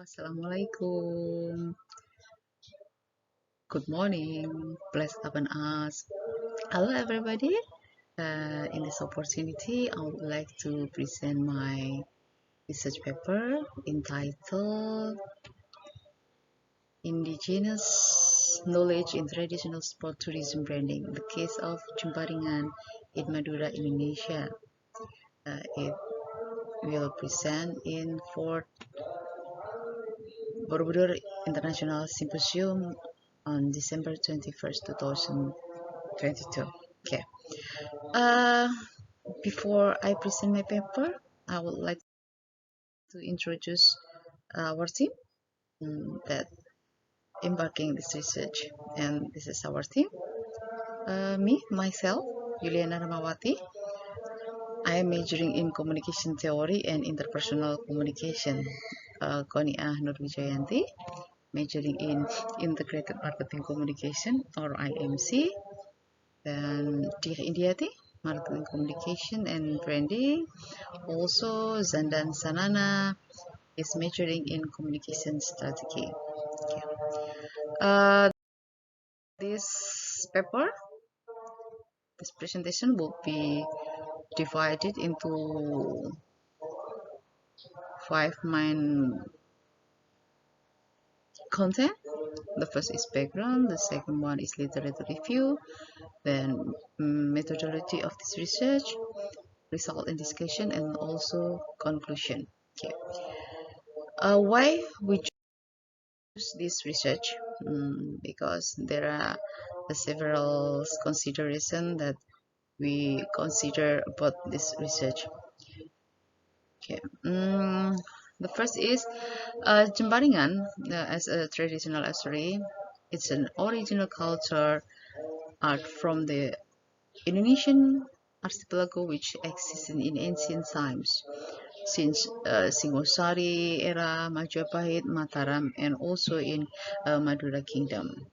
Assalamualaikum. Good morning. Bless upon us. Hello, everybody. In this opportunity, I would like to present my research paper entitled Indigenous Knowledge in Traditional Sport Tourism Branding, the case of Jemparingan in Madura, Indonesia. It will present in 4th Borobudur International Symposium on December 21st, 2022. Okay. Uh, Before I present my paper, I would like to introduce our team that embarking this research. And this is our team. Myself, Yuliana Ramawati. I am majoring in communication theory and interpersonal communication. Koniah Nurwijayanti, majoring in integrated marketing communication or IMC. Dan Dia Indiati, marketing communication and branding. Also, Zandan Sanana is majoring in communication strategy. Okay. This paper, this presentation will be divided into 5 main content. The first is background, the second one is literature review, then methodology of this research, result and discussion, and also conclusion. Okay. Why we choose this research? Because there are several considerations that we consider about this research. Okay. The first is Jemparingan as a traditional archery. It's an original culture art from the Indonesian archipelago which existed in ancient times since Singosari era, Majapahit, Mataram, and also in Madura Kingdom.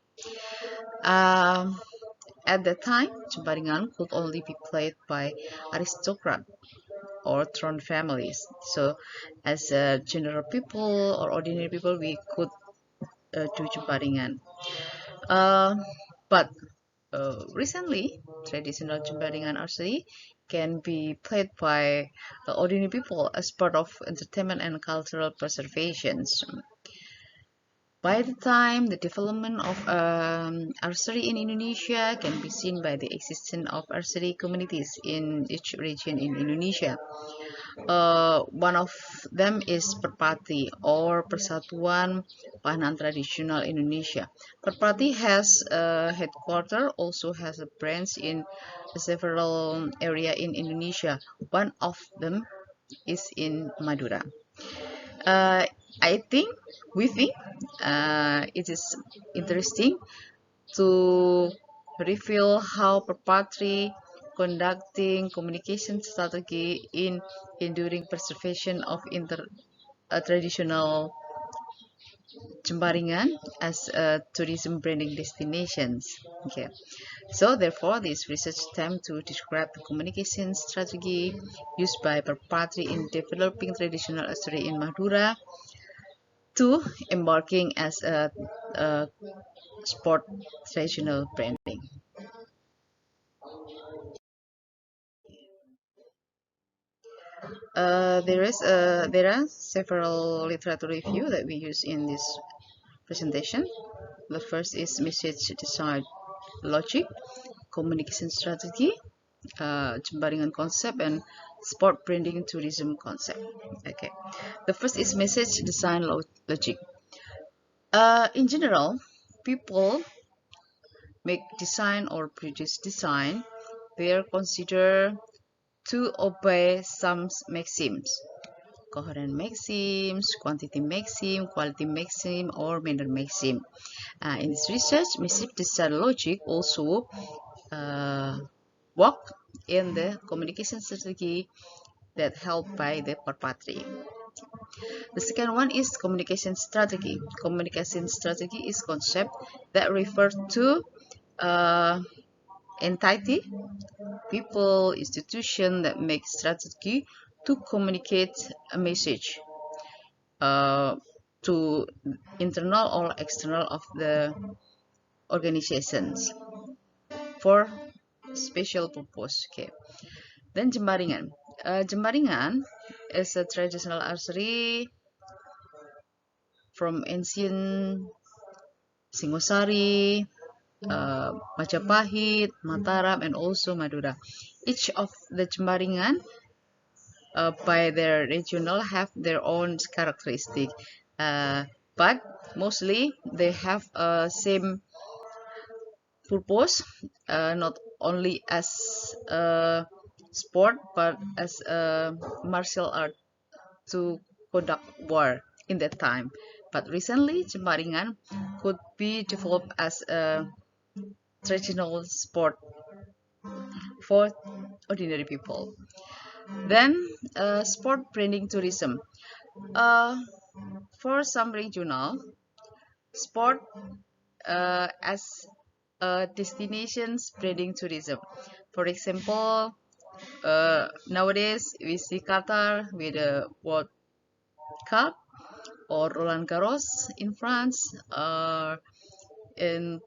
At that time, Jemparingan could only be played by aristocrat or throne families. So, as general people or ordinary people, we could do Jemparingan. But recently, traditional Jemparingan archery can be played by ordinary people as part of entertainment and cultural preservations. By the time the development of archery in Indonesia can be seen by the existence of archery communities in each region in Indonesia. One of them is Perpati or Persatuan Pahanan Tradisional Indonesia. Perpati has a headquarters, also has a branch in several area in Indonesia. One of them is in Madura. We think it is interesting to reveal how Perpatri conducting communication strategy in enduring preservation of traditional Jemparingan as tourism branding destinations. Okay, so therefore, this research attempt to describe the communication strategy used by Perpatri in developing traditional archery in Madura to embarking as a sport traditional branding. There are several literature review that we use in this presentation. The first is message design logic, communication strategy, Jemparingan concept, and sport branding tourism concept. Okay, the first is message design logic. In general, people make design or produce design. They are considered to obey some maxims: coherent maxims, quantity maxim, quality maxim, or manner maxim. In this research, message design logic also work in the communication strategy that helped by the Perpatri. The second one is communication strategy. Communication strategy is concept that refer to entity, people, institution that make strategy to communicate a message. to internal or external of the organizations for special purpose. Okay. Then Jemparingan. Jemparingan is a traditional archery from ancient Singosari, Majapahit, Mataram, and also Madura. Each of the Jemparingan, by their regional, have their own characteristic, but mostly they have same purpose, not only as a sport but as a martial art to conduct war in that time. But recently, Jemparingan could be developed as a traditional sport for ordinary people. Then, sport branding tourism. Uh, for some regional, sport as a destination branding tourism. For example, nowadays we see Qatar with the World Cup or Roland Garros in France, in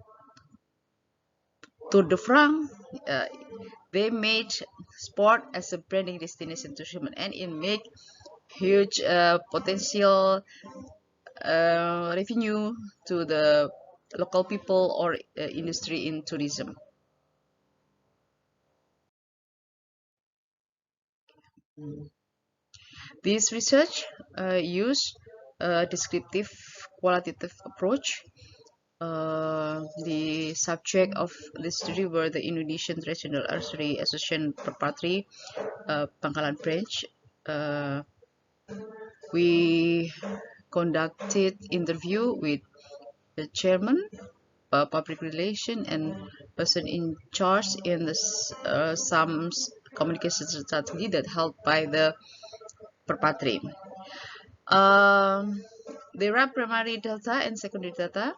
Tour de France. They made sport as a branding destination tourism, and it make huge potential revenue to the local people or industry in tourism. This research use a descriptive qualitative approach. The subject of the study were the Indonesian Traditional Archery Association Perpatri, Pangkalan Branch. We conducted interview with the chairman, public relation, and person in charge in the some communication strategy that held by the Perpatri. There are primary data and secondary data.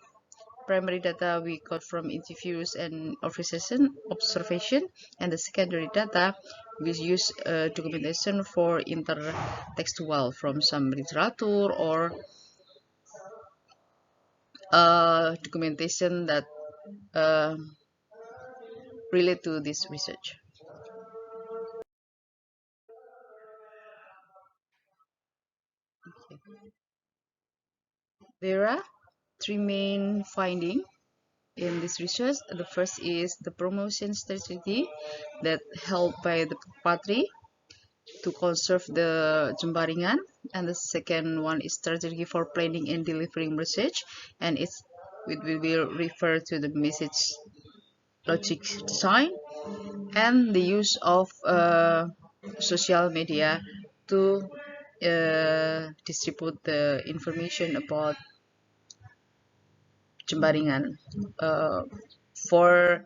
Primary data we got from interviews and observation, and the secondary data we use documentation for intertextual from some literature or documentation that uh, relate to this research. Okay. There are three main findings in this research. The first is the promotion strategy that held by the Patri to conserve the Jemparingan, and the second one is strategy for planning and delivering message, and we will refer to the message logic design, and the use of social media to distribute the information about Jemparingan for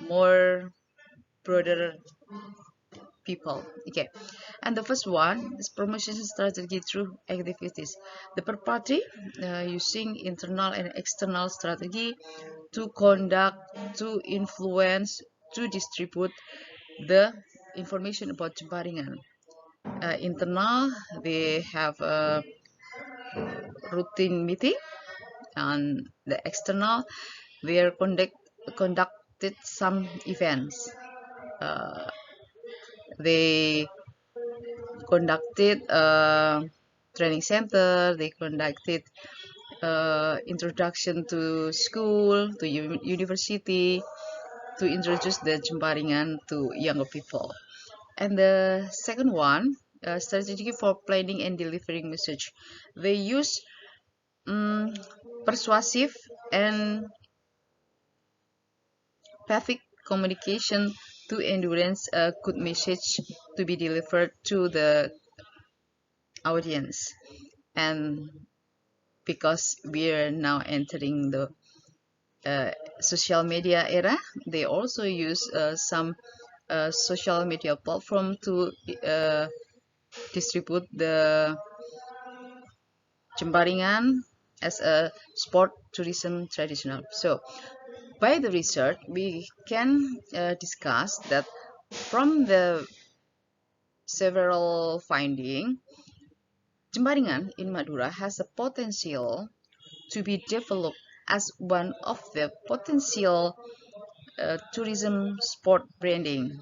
more broader people. Okay, and the first one is promotion strategy through activities. The per party using internal and external strategy to conduct, to influence, to distribute the information about Jemparingan. Internal, they have a routine meeting, and the external, they are conducted some events. They conducted a training center, they conducted introduction to school, to university, to introduce the Jemparingan to younger people. And the second one, strategy for planning and delivering message. They use persuasive and empathic communication to endurance a good message to be delivered to the audience. And because we are now entering the social media era, they also use some social media platform to distribute the Jemparingan as a sport tourism traditional. So by the research, we can discuss that from the several findings, Jemparingan in Madura has the potential to be developed as one of the potential tourism spot branding,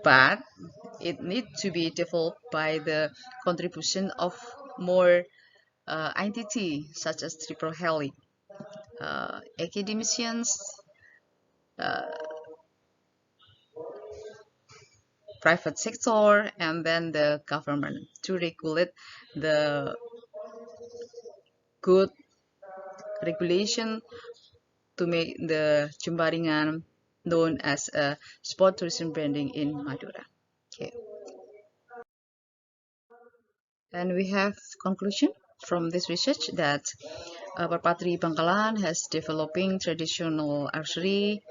but it needs to be developed by the contribution of more entities such as triple helix, academicians, uh, private sector, and then the government to regulate the good regulation to make the Jemparingan known as a sport tourism branding in Madura. Okay, and we have conclusion from this research that Perpatri Bangkalan has developing traditional archery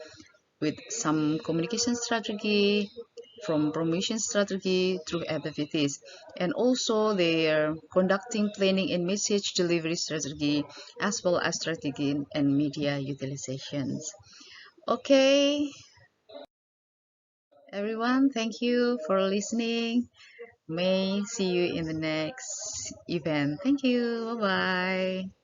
with some communication strategy, from promotion strategy through activities, and also they are conducting planning and message delivery strategy as well as strategy and media utilizations. Okay, everyone, thank you for listening. May see you in the next event. Thank you. Bye bye.